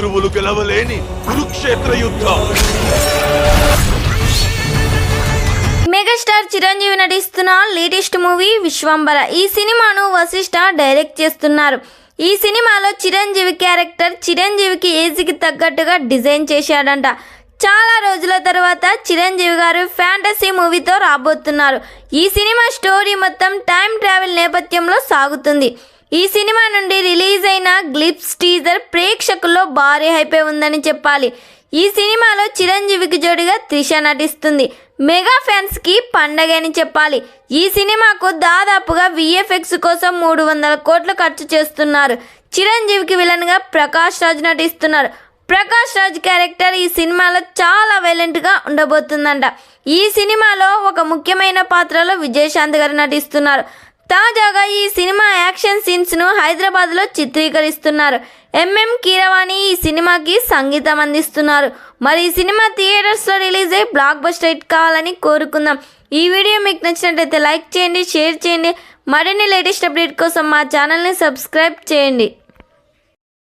శత్రువులు గెలవలేని కురుక్షేత్ర యుద్ధం. మెగాస్టార్ చిరంజీవి నటిస్తున్న లేటెస్ట్ మూవీ విశ్వంబర. ఈ సినిమాను వశిష్ఠ డైరెక్ట్ చేస్తున్నారు. ఈ సినిమాలో చిరంజీవి క్యారెక్టర్ చిరంజీవికి ఏజ్కి తగ్గట్టుగా డిజైన్ చేశాడంట. చాలా రోజుల తర్వాత చిరంజీవి గారు ఫ్యాంటసీ మూవీతో రాబోతున్నారు. ఈ సినిమా స్టోరీ మొత్తం టైం ట్రావెల్ నేపథ్యంలో సాగుతుంది. ఈ సినిమా నుండి రిలీజ్ అయిన గ్లిప్స్ టీజర్ ప్రేక్షకుల్లో భారీ హైప్ ఉందని చెప్పాలి. ఈ సినిమాలో చిరంజీవికి జోడిగా త్రిష నటిస్తుంది. మెగా ఫ్యాన్స్కి పండగ అని చెప్పాలి. ఈ సినిమాకు దాదాపుగా విఎఫ్ఎక్స్ కోసం 300 కోట్లు ఖర్చు చేస్తున్నారు. చిరంజీవికి విలన్గా ప్రకాష్ రాజ్ నటిస్తున్నారు. ప్రకాష్ రాజ్ క్యారెక్టర్ ఈ సినిమాలో చాలా వైలెంట్గా ఉండబోతుందంట. ఈ సినిమాలో ఒక ముఖ్యమైన పాత్రలో విజయశాంతి గారు నటిస్తున్నారు. తాజాగా ఈ సినిమా యాక్షన్ సీన్స్ను హైదరాబాద్లో చిత్రీకరిస్తున్నారు. ఎంఎం కీరవాణి ఈ సినిమాకి సంగీతం అందిస్తున్నారు. మరి ఈ సినిమా థియేటర్స్లో రిలీజ్ అయ్యి బ్లాక్ బస్టర్ హిట్ కావాలని కోరుకుందాం. ఈ వీడియో మీకు నచ్చినట్లయితే లైక్ చేయండి, షేర్ చేయండి. మరిన్ని లేటెస్ట్ అప్డేట్ కోసం మా ఛానల్ని సబ్స్క్రైబ్ చేయండి.